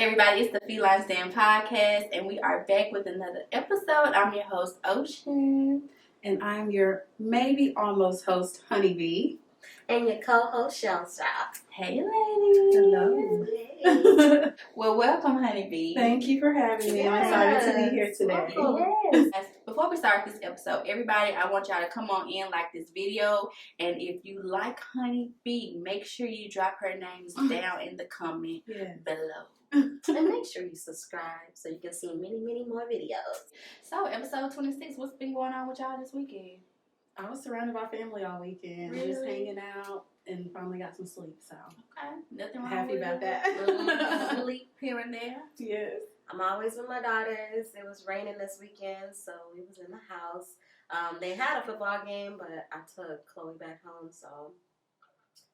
everybody? It's the Felines Den Podcast, and we are back with another episode. I'm your host, Ocean. And I'm your maybe almost host, Honeybee. And your co-host, Shellstar. Hey, ladies. Hello. Hey. Well, welcome, Honeybee. Thank you for having me. I'm excited to be here today. Yes. Before we start this episode, everybody, I want y'all to come on in, like this video. And if you like Honeybee, make sure you drop her names down in the comment below. And make sure you subscribe so you can see many, many more videos. So, episode 26, what's been going on with y'all this weekend? I was surrounded by family all weekend, Really? just hanging out, and finally got some sleep. So Okay, nothing wrong happy with about it. that. Sleep here and there. Yes. I'm always with my daughters. It was raining this weekend, so we was in the house. They had a football game, but I took Chloe back home, so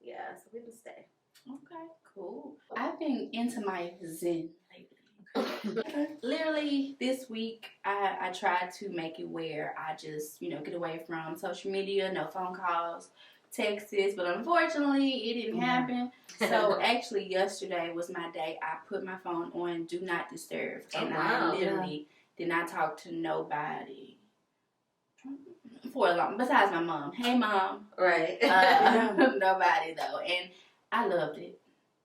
yeah, so we didn't stay. Okay, cool. I've been into my Zen lately. Literally this week, I tried to make it where I just, get away from social media, no phone calls, texts, but unfortunately it didn't happen. So actually yesterday was my day. I put my phone on Do Not Disturb, and I literally did not talk to nobody for a long, besides my mom. Hey, Mom. Right. Nobody though, and I loved it.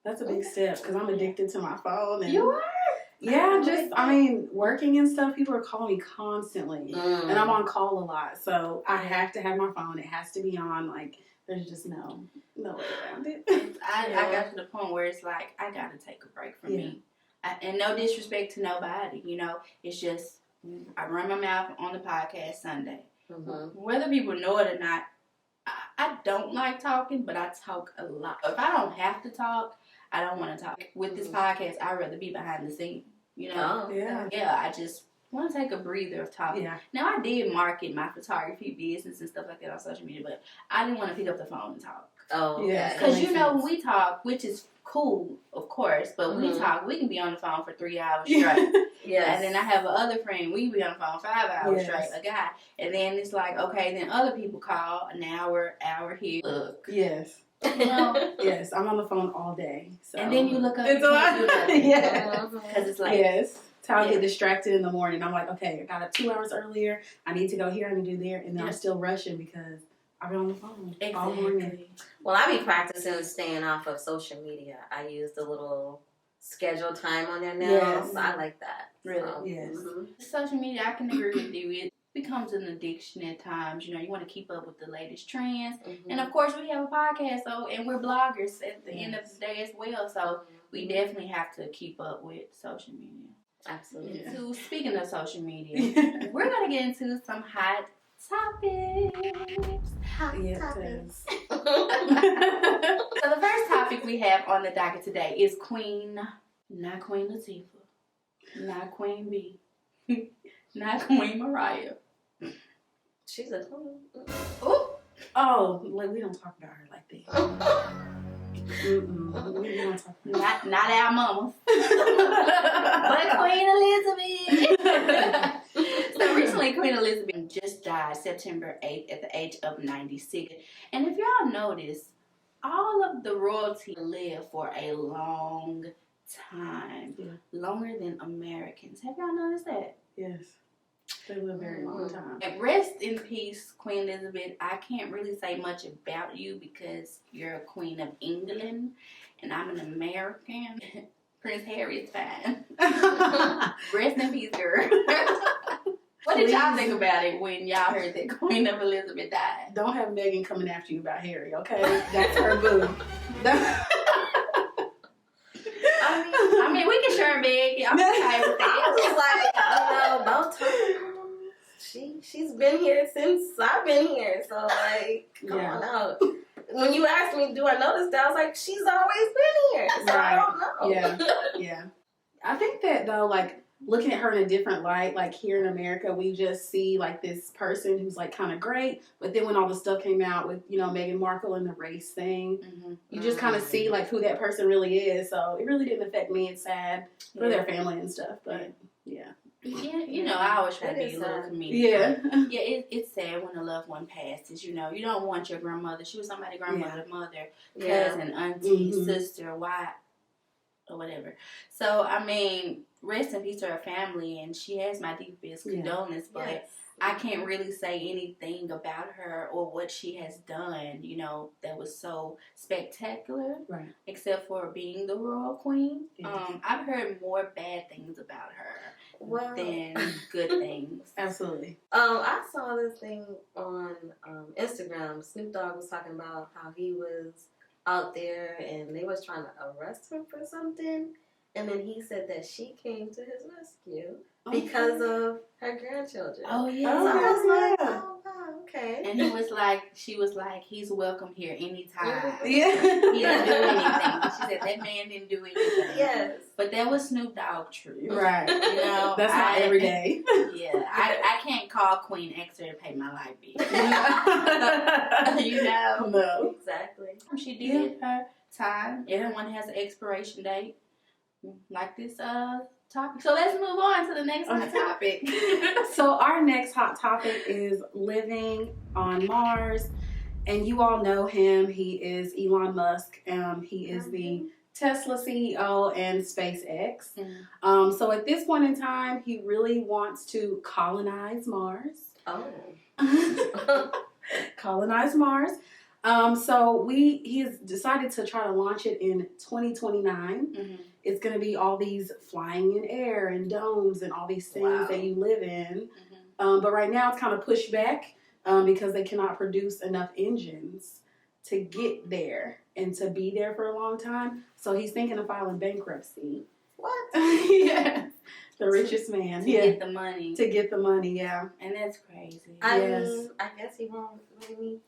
That's a big step because I'm addicted to my phone. And You are? Yeah, working and stuff, people are calling me constantly. And I'm on call a lot. So I have to have my phone. It has to be on. Like, there's just no way around it. I got to the point where it's like, I got to take a break from me. And no disrespect to nobody, It's just, I run my mouth on the podcast Sunday. Mm-hmm. Whether people know it or not, I don't like talking, but I talk a lot. If I don't have to talk, I don't want to talk. With this podcast, I'd rather be behind the scene, Oh, Yeah, I just want to take a breather of talking. Yeah. Now, I did market my photography business and stuff like that on social media, but I didn't want to pick up the phone and talk. Oh, yeah. Because, when we talk, which is cool, of course, but when we talk, we can be on the phone for 3 hours straight. Yes. And then I have another friend, we can be on the phone 5 hours straight, a guy. And then it's like, okay, then other people call an hour here. Look. Yes. Yes, I'm on the phone all day. So. And then you look up It's a lot. Yeah. Because it's like, yes. That's how I get distracted in the morning. I'm like, okay, I got up 2 hours earlier. I need to go here. I need to do there. And then I'm still rushing because I've been on the phone all morning. Well, I be practicing staying off of social media. I use the little schedule time on there now. Yes. So I like that. Really? So, Yes. Social media, I can agree with you. It becomes an addiction at times. You want to keep up with the latest trends. Mm-hmm. And of course, we have a podcast, and we're bloggers at the end of the day as well. So we definitely have to keep up with social media. Absolutely. Yeah. So speaking of social media, we're going to get into some hot topics. Yes. Topics. So the first topic we have on the docket today is Queen, not Queen Latifah, not Queen B, not Queen Mariah. She's a queen. Ooh. Oh, we don't talk about her like that. We don't talk about her. Not our mamas, but Queen Elizabeth. So recently, Queen Elizabeth just died September 8th at the age of 96. And if y'all notice, all of the royalty lived for a long time, longer than Americans. Have y'all noticed that? Yes. They live a very long time. And rest in peace, Queen Elizabeth. I can't really say much about you because you're a Queen of England and I'm an American. Prince Harry is fine. Rest in peace, girl. What did y'all think about it when y'all heard that Queen of Elizabeth died? Don't have Meghan coming after you about Harry, okay? That's her boo. I mean, we can share big. I'm okay with that. I was like, both times. She's been here since I've been here, so come on out. When you asked me, do I notice that? I was like, she's always been here, so I don't know. Yeah. I think that though, looking at her in a different light, like here in America, we just see this person who's kind of great, but then when all the stuff came out with Meghan Markle and the race thing, you just kind of see who that person really is. So it really didn't affect me. It's sad for their family and stuff, but yeah. Yeah, I always try to be a little comedian. Yeah. It's sad when a loved one passes. You don't want your grandmother. She was somebody's grandmother, mother, cousin, auntie, sister, wife. or whatever. So, I mean, rest in peace to her family, and she has my deepest condolence, but Yes. I can't really say anything about her or what she has done, you know, that was so spectacular, Right. except for being the royal queen. Yes. I've heard more bad things about her than good things. Absolutely. I saw this thing on Instagram. Snoop Dogg was talking about how he was out there and they was trying to arrest him for something, and then he said that she came to his rescue because of her grandchildren. Oh, yeah. So I was like, yeah. oh, wow, okay. And she was like, he's welcome here anytime. Yeah. He didn't do anything. She said that man didn't do anything. Yes. But that was Snoop Dogg true. Right. You know, That's not every day. Yeah, I can't call Queen Exeter to pay my light bill. You know? No. Exactly. She did her time. Everyone has an expiration date. Like this topic. So let's move on to the next hot topic. So our next hot topic is living on Mars. And you all know him. He is Elon Musk. He is the Tesla CEO and SpaceX. So at this point in time, he really wants to colonize Mars. Oh. Colonize Mars. So he has decided to try to launch it in 2029. It's going to be all these flying in air and domes and all these things that you live in. But right now it's kind of pushed back because they cannot produce enough engines to get there and to be there for a long time. So he's thinking of filing bankruptcy. What? Yeah. The richest man. To get the money. To get the money, yeah. And that's crazy. I mean, I guess he won't really need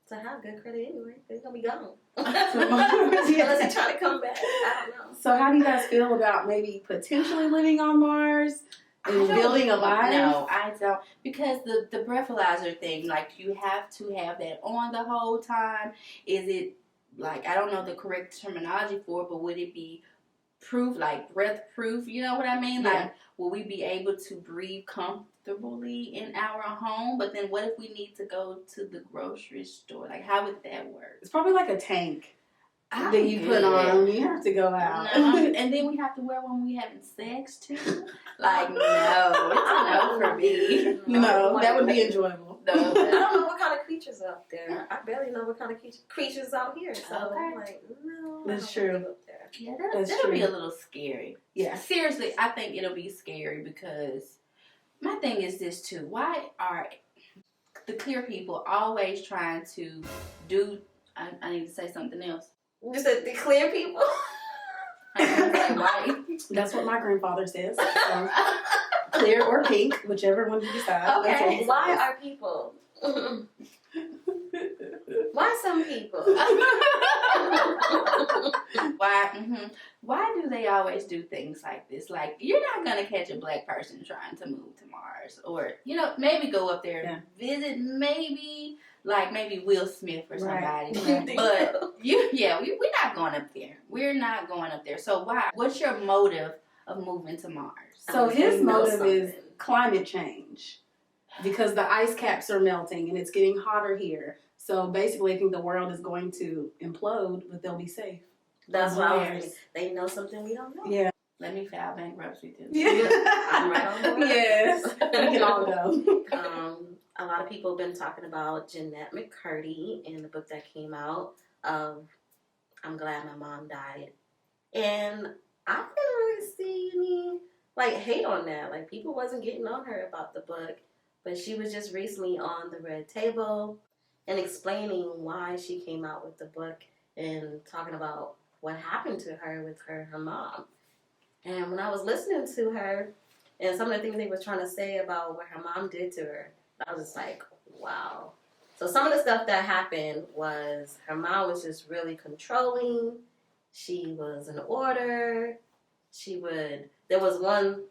to have good credit anyway. He's going to be gone. Unless he's trying to come back. I don't know. So how do you guys feel about maybe potentially living on Mars and building a life? No, I don't. Because the breathalyzer thing, like, you have to have that on the whole time. Is it, like, I don't know the correct terminology for it, but would it be proof, like breath proof? You know what I mean? Yeah. Like, will we be able to breathe comfortably in our home? But then what if we need to go to the grocery store? Like, how would that work? It's probably like a tank I'm that you put good. on. You have to go out. No, and then we have to wear when we having sex too. Like, no, it's a no for me. No, that would be enjoyable. I don't know what kind of creatures out there. I barely know what kind of creatures out here. So I'm like, no. That's I don't true. live up there. Yeah, That's that'll true. be a little scary. Yeah. Seriously, I think it'll be scary because my thing is this too. Why are the clear people always trying to do? I need to say something else. You said the clear people? Right. That's what my grandfather says. So, clear or pink, whichever one you decide. That's what Okay, he why says. are people? Why some people? Why do they always do things like this? Like, you're not gonna catch a black person trying to move to Mars, or maybe go up there and visit, maybe Will Smith or somebody. Right. But we're not going up there. We're not going up there. So why? What's your motive of moving to Mars? So his motive something. is climate change because the ice caps are melting and it's getting hotter here. So basically, I think the world is going to implode, but they'll be safe. That's why I was Yes. thinking. They know something we don't know. Yeah. Let me file bankruptcy too. Yeah. I'm right on board. Yes. We can all go. A lot of people have been talking about Jeanette Mccarty in the book that came out of I'm Glad My Mom Died. And I didn't really see any hate on that. Like, people wasn't getting on her about the book. But she was just recently on the Red Table and explaining why she came out with the book and talking about what happened to her with her mom. And when I was listening to her and some of the things they were trying to say about what her mom did to her, I was just like, wow. So some of the stuff that happened was her mom was just really controlling. She was an order. There was one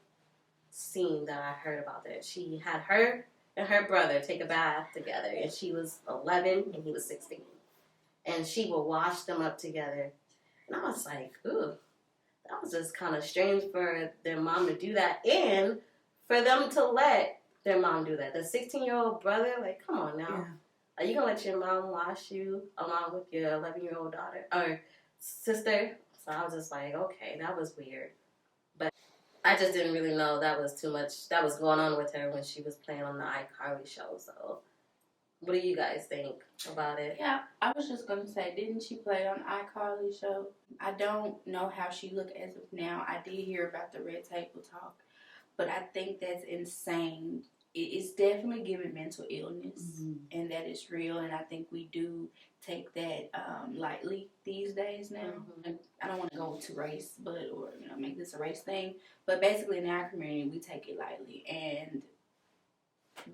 scene that I heard about that. She had her and her brother take a bath together, and she was 11 and he was 16. And she would wash them up together. And I was like, ooh, that was just kind of strange for their mom to do that and for them to let their mom do that. The 16-year-old brother, like, come on now. Yeah. Are you going to let your mom wash you along with your 11-year-old daughter or sister? So I was just like, okay, that was weird. But I just didn't really know that was too much that was going on with her when she was playing on the iCarly show. So what do you guys think about it? Yeah, I was just going to say, didn't she play on iCarly show? I don't know how she look as of now. I did hear about the red table talk, but I think that's insane. It's definitely giving mental illness, and that is real, and I think we do take that lightly these days now. I don't want to go to race, or make this a race thing, but basically in our community, we take it lightly, and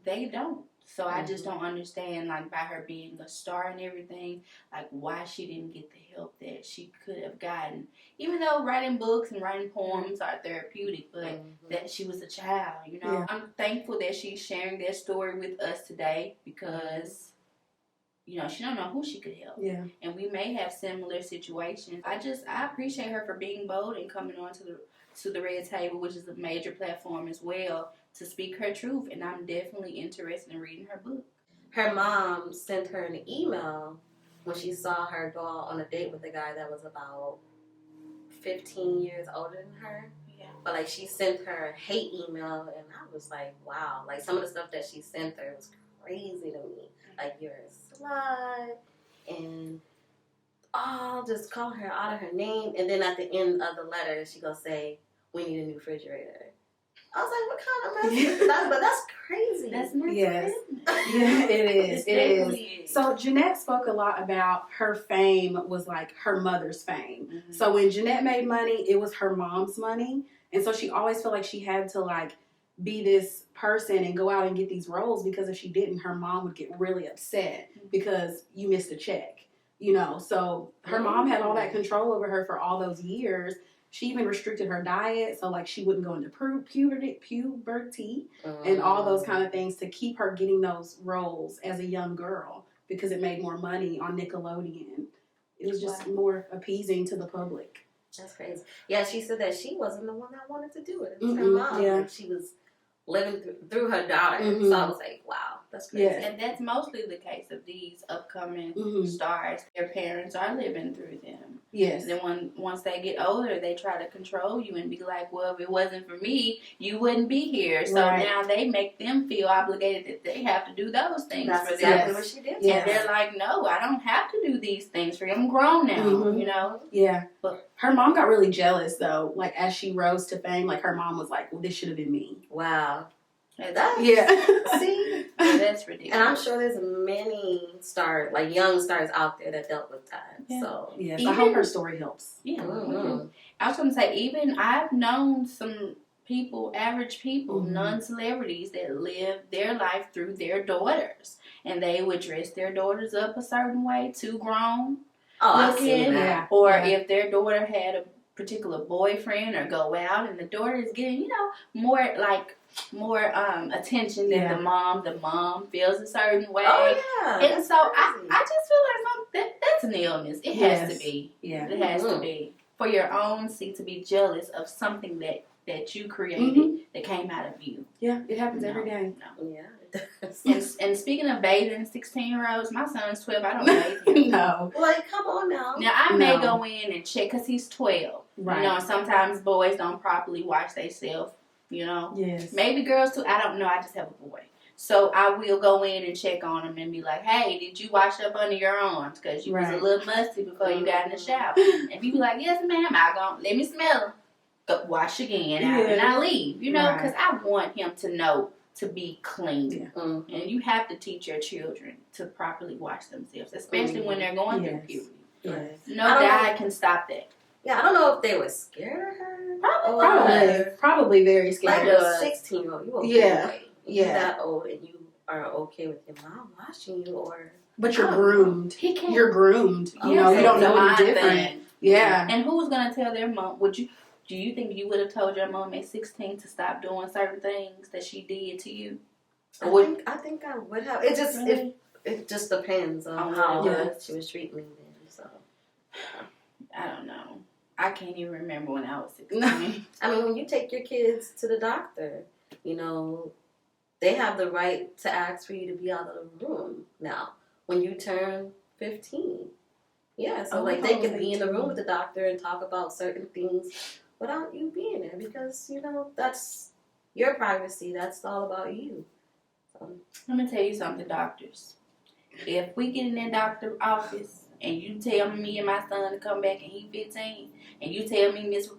they don't. So I just don't understand, like, by her being a star and everything, like, why she didn't get the help that she could have gotten. Even though writing books and writing poems are therapeutic, but that she was a child, Yeah. I'm thankful that she's sharing that story with us today because, she don't know who she could help. Yeah. And we may have similar situations. I appreciate her for being bold and coming on to the red table, which is a major platform as well, to speak her truth, and I'm definitely interested in reading her book. Her mom sent her an email when she saw her go out on a date with a guy that was about 15 years older than her. Yeah. But, like, she sent her a hate email, and I was like, wow. Like, some of the stuff that she sent her was crazy to me. Like, you're a slut, and just call her out of her name. And then at the end of the letter, she gonna say, we need a new refrigerator. I was like, what kind of mess is that? But that's crazy. That's not Yes. Yeah, it is. It is. So Jeanette spoke a lot about her fame was like her mother's fame. So when Jeanette made money, it was her mom's money. And so she always felt like she had to, like, be this person and go out and get these roles, because if she didn't, her mom would get really upset because you missed a check, So her mom had all that control over her for all those years. She even restricted her diet, so, like, she wouldn't go into puberty and all those kind of things to keep her getting those roles as a young girl, because it made more money on Nickelodeon. It was just more appeasing to the public. That's crazy. Yeah, she said that she wasn't the one that wanted to do it. It was her mom. Yeah. She was living through her daughter. So I was like, wow, that's crazy. Yeah. And that's mostly the case of these upcoming stars. Their parents are living through them. Yes. And then once they get older, they try to control you and be like, well, if it wasn't for me, you wouldn't be here. So now they make them feel obligated that they have to do those things That's for exactly them. what she did. And they're like, no, I don't have to do these things for you. I'm grown now, Yeah. But her mom got really jealous, though. Like, as she rose to fame, like, her mom was like, well, this should have been me. Wow. See? That's ridiculous. And I'm sure there's many stars, like young stars out there that dealt with that. Yeah. So Yes, I hope her story helps. Yeah. I was going to say, even I've known some people, average people, non-celebrities that live their life through their daughters. And they would dress their daughters up a certain way, too grown looking. Or if their daughter had a particular boyfriend or go out and the daughter is getting, more attention than the mom. The mom feels a certain way. Oh, yeah. And so I just feel like that's an illness. It has to be. Yeah. It has to be. For your own sake, to be jealous of something that you created that came out of you. Yeah, it happens every day. No. Yeah, it does. And speaking of bathing 16-year-olds, my son's 12. I don't bathe him. No. Like, come on now. Now, I may go in and check because he's 12. Right. And sometimes boys don't properly wash themselves, Yes. Maybe girls too. I don't know. I just have a boy. So I will go in and check on him and be like, hey, did you wash up under your arms? Because you was a little musty before you got in the shower. And if you be like, yes, ma'am, let me smell him. Go wash again and I leave, because I want him to know to be clean. Yeah. And you have to teach your children to properly wash themselves, especially when they're going through puberty. Yes. No diet can stop that. Yeah, I don't know if they were scared of her. Probably very scared. Like a 16-year-old, you okay. You're that old and you are okay with your mom watching you, but you're groomed. You're groomed. You don't know any different. Thing. Yeah. And who's gonna tell their mom? Do you think you would have told your mom at 16 to stop doing certain things that she did to you? I think I would have. It just depends on how she was treating me then. So I don't know. I can't even remember when I was 16. I mean, when you take your kids to the doctor, they have the right to ask for you to be out of the room now. When you turn 15, Yeah, so like they can be in the room with the doctor and talk about certain things without you being there because, you know, that's your privacy. That's all about you. So. Let me tell you something, doctors. If we get in that doctor office and you tell me and my son to come back and he 15 and you tell me Miss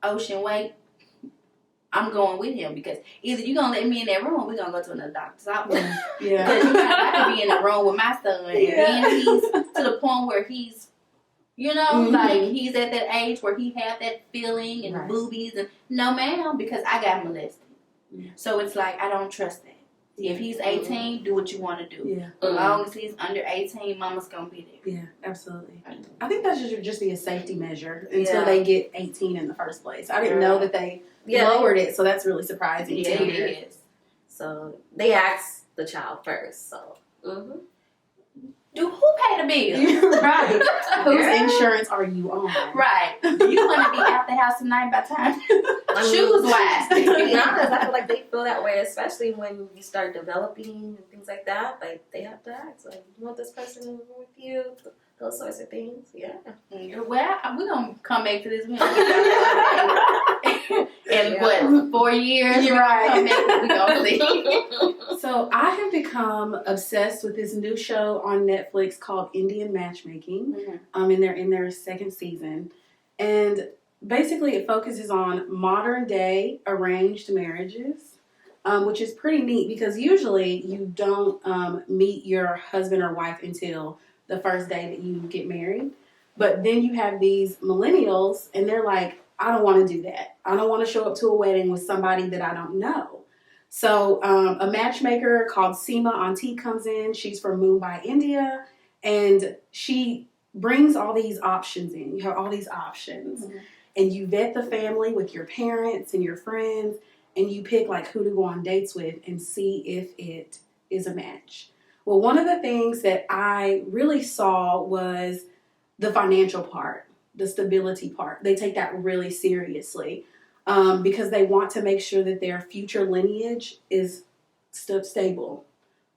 Ocean wait, I'm going with him because either you're going to let me in that room or we're going to go to another doctor's office. Yeah. Because I could be in the room with my son and then he's to the point where he's, you know, like he's at that age where he have that feeling and boobies and no ma'am because I got molested. So it's like I don't trust that. If he's 18, do what you want to do. Yeah. As long as he's under 18, mama's going to be there. Yeah, absolutely. I think that should just be a safety measure until they get 18 in the first place. I didn't know that they lowered it, so that's really surprising. Yeah, it is. So they asked the child first, so. Who pay the bill? Right. Whose insurance are you on? Right. Do you want to be out the house tonight by the time? Shoes wise. To be honest, I feel like they feel that way, especially when you start developing and things like that. Like, they have to ask, like, you want this person with you? Those sorts of things, yeah. Well, we're going to come back to this. We're gonna get what, 4 years? You're right. We're going to see. So I have become obsessed with this new show on Netflix called Indian Matchmaking. And they're in their second season. And basically it focuses on modern day arranged marriages, which is pretty neat because usually you don't meet your husband or wife until the first day that you get married. But then you have these millennials and they're like, I don't want to do that. I don't want to show up to a wedding with somebody that I don't know. So a matchmaker called Seema Auntie comes in. She's from Mumbai, India. And she brings all these options in. You have all these options. And you vet the family with your parents and your friends. And you pick like who to go on dates with and see if it is a match. Well, one of the things that I really saw was the financial part, the stability part. They take that really seriously because they want to make sure that their future lineage is stable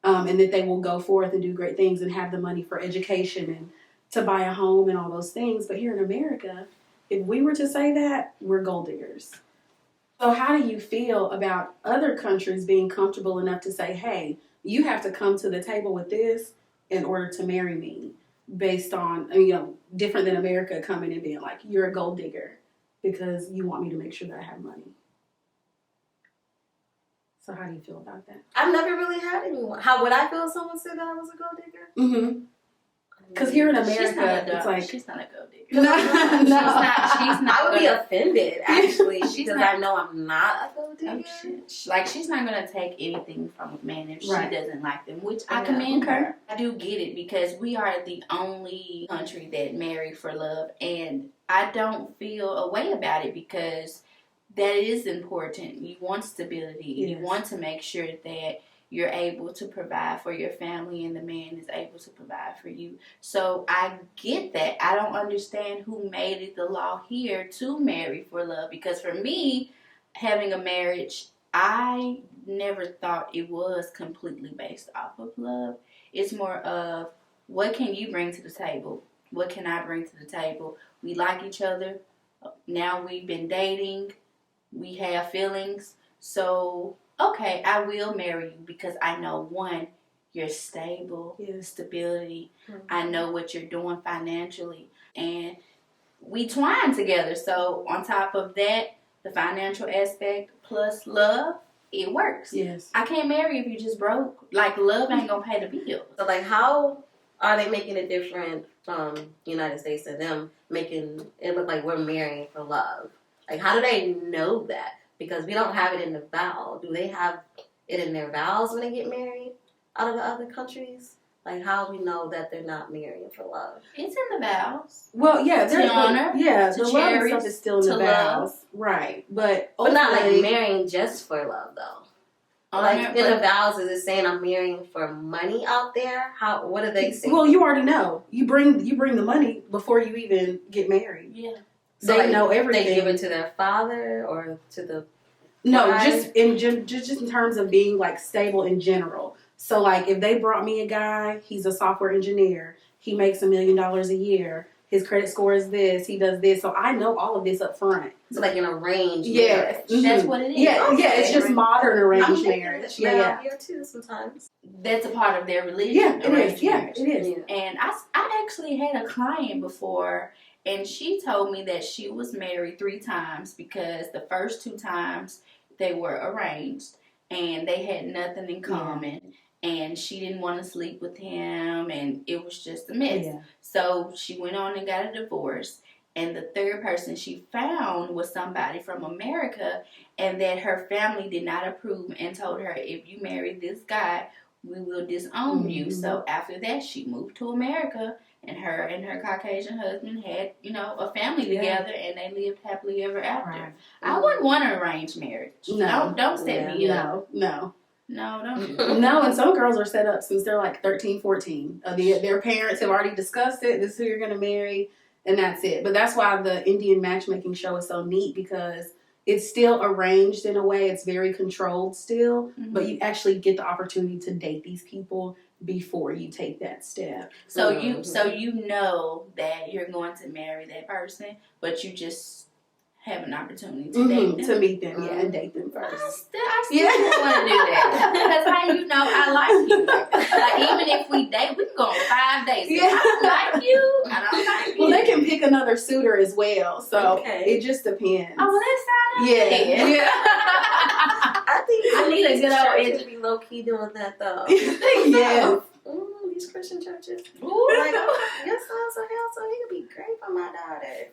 and that they will go forth and do great things and have the money for education and to buy a home and all those things. But here in America, if we were to say that, we're gold diggers. So how do you feel about other countries being comfortable enough to say, hey, you have to come to the table with this in order to marry me based on, different than America coming and being like, you're a gold digger because you want me to make sure that I have money. So how do you feel about that? I've never really had anyone. How would I feel if someone said that I was a gold digger? Mm-hmm. Because here in America, it's like... She's not a gold digger. No. She's not. I would be offended, actually, because I know I'm not a gold digger. She's not going to take anything from a man if she doesn't like them, which I Yeah. commend her. I do get it because we are the only country that marry for love, and I don't feel a way about it because that is important. You want stability. Yes. You want to make sure that you're able to provide for your family and the man is able to provide for you. So I get that. I don't understand who made it the law here to marry for love because for me, having a marriage, I never thought it was completely based off of love. It's more of what can you bring to the table? What can I bring to the table? We like each other. Now we've been dating. We have feelings. So okay, I will marry you because I know, one, you're stable, stability. Mm-hmm. I know what you're doing financially. And we twine together. So on top of that, the financial aspect plus love, it works. Yes. I can't marry if you just broke. Like, love ain't going to pay the bill. So, like, how are they making it different from the United States and them making it look like we're marrying for love? Like, how do they know that? Because we don't have it in the vow. Do they have it in their vows when they get married out of the other countries? Like, how do we know that they're not marrying for love? It's in the vows. Well, yeah. To honor. Yeah, to the cherish, love stuff is still in the vows. Right. But not like marrying just for love, though. Like, in the vows, is it saying I'm marrying for money out there? What are they saying? Well, you already know. You bring the money before you even get married. Yeah. So they know everything. They give it to their father or to the just in terms of being like stable in general. So like if they brought me a guy, he's a software engineer. he makes $1 million a year. His credit score is this. He does this. So I know all of this up front. It's like an arranged marriage. That's what it is. Yeah, Okay. yeah. It's just modern arranged I'm marriage. Yeah. Here too sometimes. That's a part of their religion. Yeah, it arranged is. Yeah, marriage. it is. Yeah. And I actually had a client before, and she told me that she was married 3 times because the first 2 times they were arranged and they had nothing in common. And she didn't want to sleep with him, and it was just a mess. Yeah. So she went on and got a divorce. And the 3rd person she found was somebody from America, and that her family did not approve and told her, if you marry this guy, we will disown you. So after that, she moved to America, and her Caucasian husband had, a family together, and they lived happily ever after. Right. I wouldn't want an arranged marriage. No. Don't set me up. No. No, don't do that. No, and some girls are set up since they're like 13, 14. Their parents have already discussed it. This is who you're going to marry, and that's it. But that's why the Indian matchmaking show is so neat, because it's still arranged in a way. It's very controlled still, but you actually get the opportunity to date these people before you take that step. So you know that you're going to marry that person, but you just have an opportunity to date them. To meet them, and date them first. I still want to do that. That's how you know I like you. Like, even if we date, we can go on 5 days. If I don't like you, I don't like you. Well, they can pick another suitor as well, so it just depends. Oh, well, that sounds yeah. I think I need a good old churches be low key doing that though. Yeah. These Christian churches. Ooh. Like, your son's so handsome, he could be great for my daughter.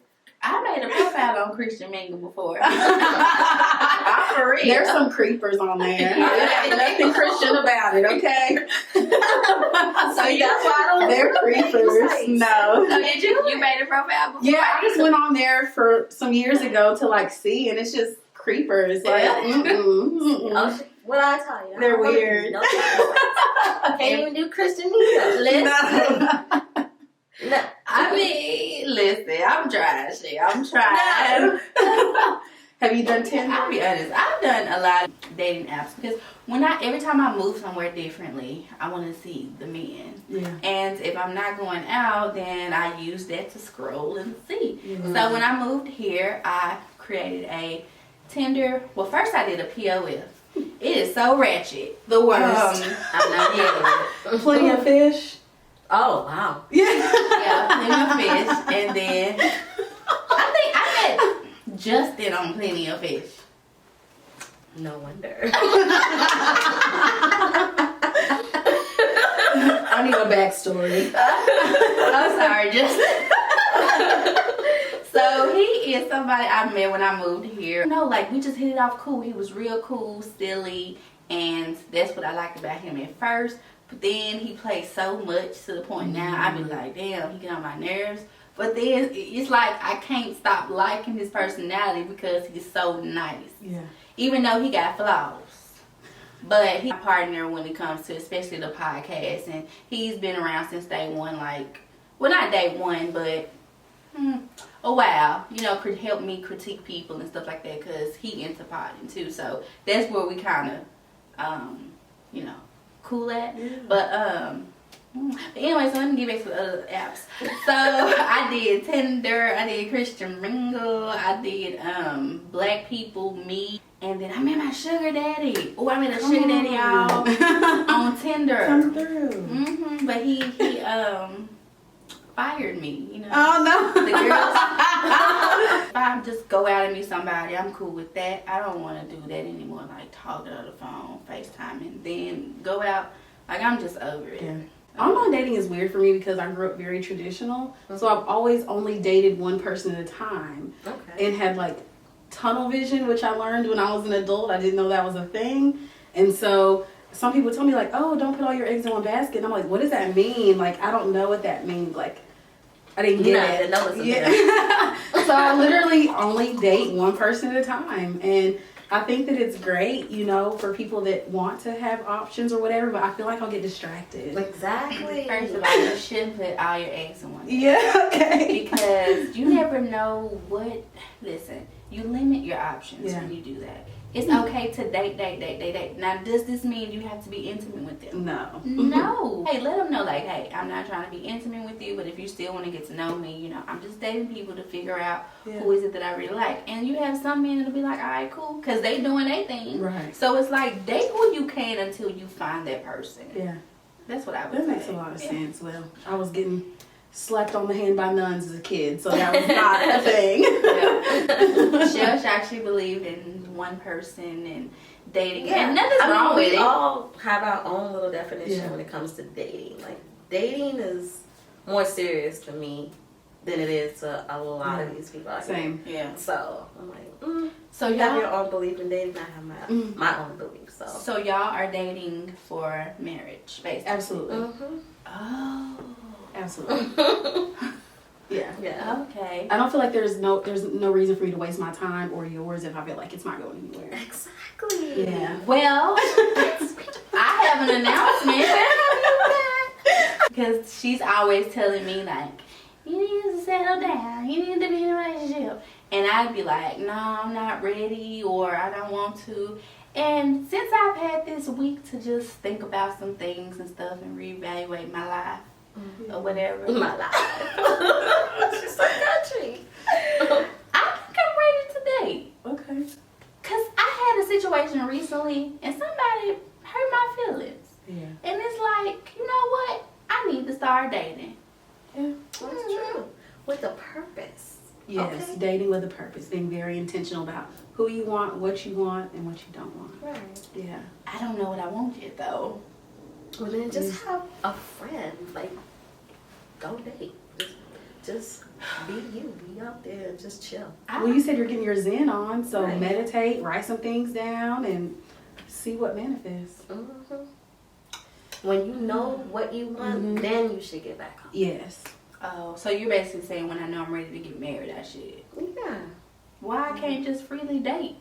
I made a profile on Christian Mingle before. I'm for real. There's some creepers on there. There's nothing Christian about it, okay? So that's why I don't. They're creepers. No. So did you made a profile before? Yeah, I just went on there for some years ago to see, and it's just creepers. Like, What I tell you? They're weird. No, can't even do Christian either. Listen. No. I mean, listen, I'm trying, shit. I'm trying. Have you done Tinder? I'll be honest. I've done a lot of dating apps because every time I move somewhere differently, I want to see the men. Yeah. And if I'm not going out, then I use that to scroll and see. Mm-hmm. So when I moved here, I created a Tinder. Well, first I did a POF. It is so ratchet. The worst. I'm not Plenty of fish. Oh wow. Yeah. Yeah, Plenty of Fish. And then I think I met Justin on Plenty of Fish. No wonder. I need a backstory. I'm sorry, Justin. So he is somebody I met when I moved here. We just hit it off cool. He was real cool, silly, and that's what I liked about him at first. But then he plays so much to the point now I be like, damn, he get on my nerves. But then it's like I can't stop liking his personality because he's so nice. Yeah. Even though he got flaws. But he's my partner when it comes to especially the podcast. And he's been around since day one. Not day one, but a while. Help me critique people and stuff like that because he into potting too. So that's where we kind of, cool at. Yeah. But anyway, so let me get back to the other apps. So I did Tinder, I did Christian Mingle, I did Black People Meet, and then I met my sugar daddy. Oh, I met a sugar daddy, y'all, on Tinder. Come through. But he fired me. Oh no. The girls. If I just go out and meet somebody, I'm cool with that. I don't want to do that anymore. Talking on the phone, FaceTime, and then go out. I'm just over it. Yeah. Online dating is weird for me because I grew up very traditional. So I've always only dated one person at a time. Okay. And had tunnel vision, which I learned when I was an adult. I didn't know that was a thing. And so some people tell me oh, don't put all your eggs in one basket. And I'm like, what does that mean? I don't know what that means. I didn't get it. So I literally only date one person at a time. And I think that it's great, for people that want to have options or whatever, but I feel like I'll get distracted. Exactly. First of all, you shouldn't put all your eggs in one basket. Yeah, okay. Because you never know listen, You limit your options when you do that. It's okay to date. Now, does this mean you have to be intimate with them? No. No. Hey, let them know, like, hey, I'm not trying to be intimate with you, but if you still want to get to know me, you know, I'm just dating people to figure out who is it that I really like. And you have some men that'll be like, all right, cool, because they doing their thing. Right. So it's like, date who you can until you find that person. Yeah. That's what I would say. That makes a lot of sense. Well, I was getting slapped on the hand by nuns as a kid, so that was not a thing. She actually believed in one person and dating. Yeah. And nothing's wrong with it. We all have our own little definition when it comes to dating. Like, dating is more serious to me than it is to a lot of these people out here. Same. Yeah. So, I'm like, so you have your own belief in dating, I have my own belief. So y'all are dating for marriage, basically? Absolutely. Mm-hmm. Oh. Absolutely. Yeah. Okay. I don't feel like there's no reason for me to waste my time or yours if I feel like it's not going anywhere. Exactly. Yeah. Well, I have an announcement. Because she's always telling me, like, you need to settle down. You need to be in a relationship. And I'd be like, no, I'm not ready, or I don't want to. And since I've had this week to just think about some things and stuff and reevaluate my life or whatever. My life. She's so country. I think I'm ready to date. Okay. Because I had a situation recently and somebody hurt my feelings. Yeah. And it's like, you know what? I need to start dating. Yeah. That's true. With a purpose. Yes, Okay. dating with a purpose, being very intentional about who you want, and what you don't want. Right. Yeah. I don't know what I want yet, though. Well, then just have a friend. Like, go date. Just be you. Be out there and just chill. Well, you said you're getting your Zen on, so Right. meditate, write some things down, and see what manifests. Mm-hmm. When you know what you want, then you should get back on. Yes. Oh, so you're basically saying when I know I'm ready to get married, I should. Yeah. Why I can't just freely date?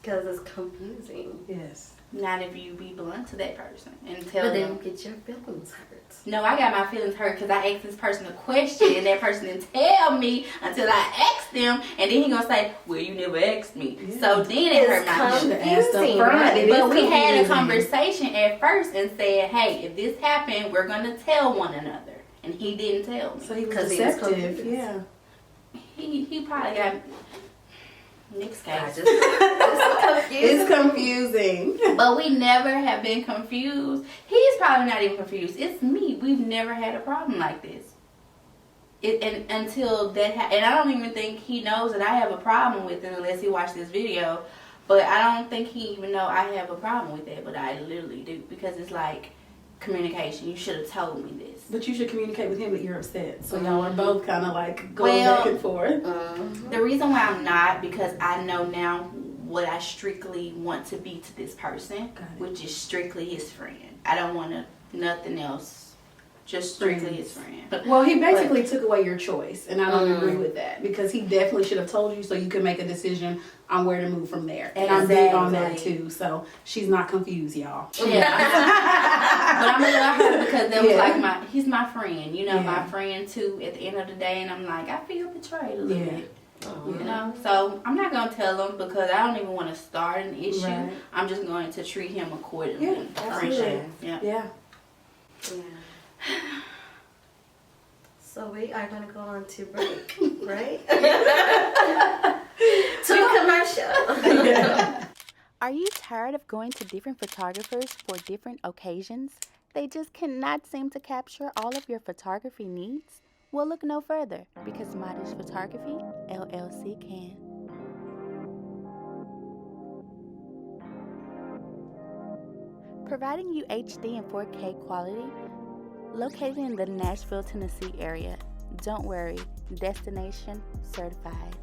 Because it's confusing. Yes. Not if you be blunt to that person and tell But them. then you get your feelings hurt. No, I got my feelings hurt because I asked this person a question and that person didn't tell me until I asked them, and then he gonna say, "Well, you never asked me." Yeah. So then it hurt my Should feelings. have asked up front. Right. It But is we had a confusing. conversation at first and said, "Hey, if this happened, we're gonna tell one another," and he didn't tell me. So he was 'Cause he was deceptive. confused. Yeah. He probably got Nick's I case. just, it's It's confusing. But we never have been confused. He's probably not even confused. It's me. We've never had a problem like this. And until that and I don't even think he knows that I have a problem with it unless he watched this video. But I don't think he even know I have a problem with that. But I literally do, because it's like communication. You should have told me this. But you should communicate with him that you're upset. So y'all are both kind of like going back and forth. The reason why I'm not, because I know now what I strictly want to be to this person, which is strictly his friend. I don't want nothing else. Just strictly his friend. Well, he basically took away your choice, and I don't agree with that, because he definitely should have told you so you could make a decision on where to move from there. And I'm big on that too, so she's not confused, y'all. Yeah. But I'm a little hurt because that was like he's my friend, you know, my friend too at the end of the day, and I'm like, I feel betrayed a little bit. You know, so I'm not gonna tell him because I don't even want to start an issue. Right. I'm just going to treat him accordingly. Yeah, absolutely. Yeah. So we are going to go on to break, right? To commercial. Are you tired of going to different photographers for different occasions? They just cannot seem to capture all of your photography needs? Well, look no further, because Modish Photography, LLC can. Providing you HD and 4K quality, located in the Nashville, Tennessee area. Don't worry, destination certified.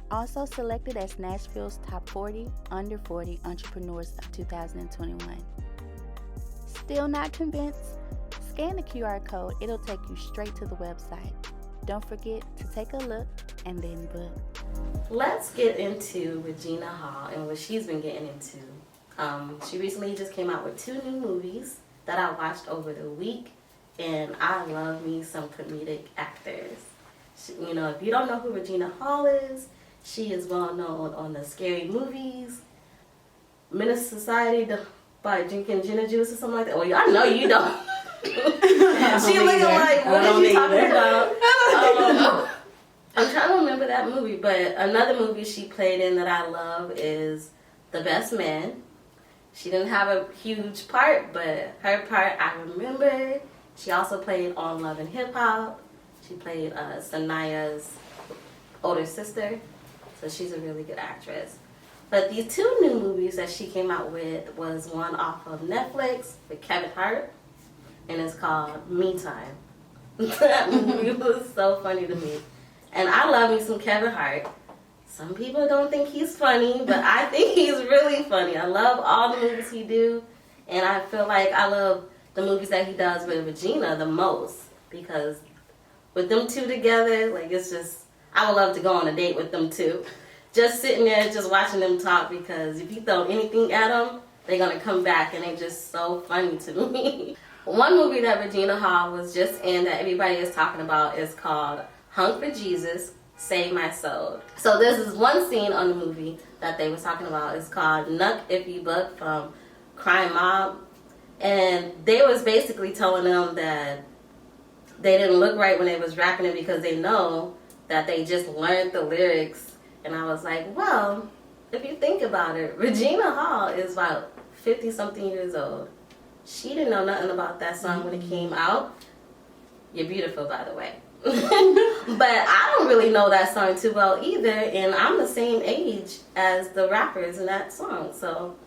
Also selected as Nashville's top 40 under 40 entrepreneurs of 2021. Still not convinced? Scan the QR code, it'll take you straight to the website. Don't forget to take a look and then book. Let's get into Regina Hall and what she's been getting into. She recently just came out with 2 new movies that I watched over the week, and I love me some comedic actors. You know, if you don't know who Regina Hall is, She is well known on the Scary Movies, Menace Society by drinking gin juice or something like that. Well, I know you don't. She looking like, what is she talking about? I'm trying to remember that movie, but another movie she played in that I love is The Best Man. She didn't have a huge part, but her part I remember. She also played on Love and Hip Hop. She played Sanaya's older sister, so she's a really good actress. But these two new movies that she came out with was one off of Netflix with Kevin Hart, and it's called Me Time. That movie was so funny to me. And I love me some Kevin Hart. Some people don't think he's funny, but I think he's really funny. I love all the movies he do, and I feel like I love the movies that he does with Regina the most, because with them two together, like, it's just, I would love to go on a date with them two. Just sitting there, just watching them talk, because if you throw anything at them, they're going to come back, and they're just so funny to me. One movie that Regina Hall was just in that everybody is talking about is called Hung for Jesus, Save My Soul. So this is one scene on the movie that they was talking about. It's called Nuck If You Buck from Crime Mob. And they was basically telling them that they didn't look right when they was rapping it because they know that they just learned the lyrics. And I was like, well, if you think about it, Regina Hall is about 50-something years old. She didn't know nothing about that song when it came out. You're beautiful, by the way. But I don't really know that song too well either, and I'm the same age as the rappers in that song, so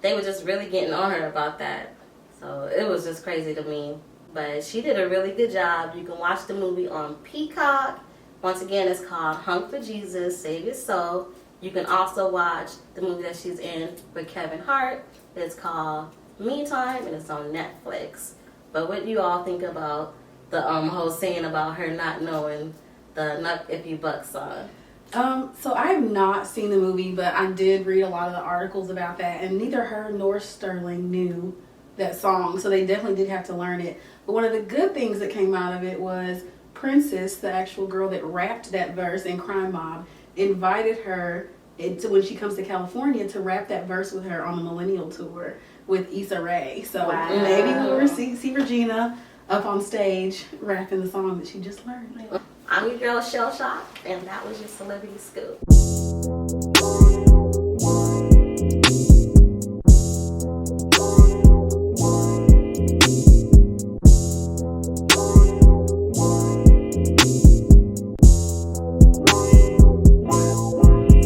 they were just really getting on her about that. So it was just crazy to me. But she did a really good job. You can watch the movie on Peacock. Once again, it's called Hung for Jesus, Save Your Soul. You can also watch the movie that she's in with Kevin Hart. It's called Me Time, and it's on Netflix. But what do you all think about the whole saying about her not knowing the Nuck If You Buck song? So I have not seen the movie, but I did read a lot of the articles about that, and neither her nor Sterling knew that song, so they definitely did have to learn it. But one of the good things that came out of it was Princess, the actual girl that rapped that verse in Crime Mob, invited her to, when she comes to California, to rap that verse with her on the Millennial Tour with Issa Rae. So maybe we'll see Regina up on stage rapping the song that she just learned. I'm your girl Shell Shock, and that was your Celebrity Scoop.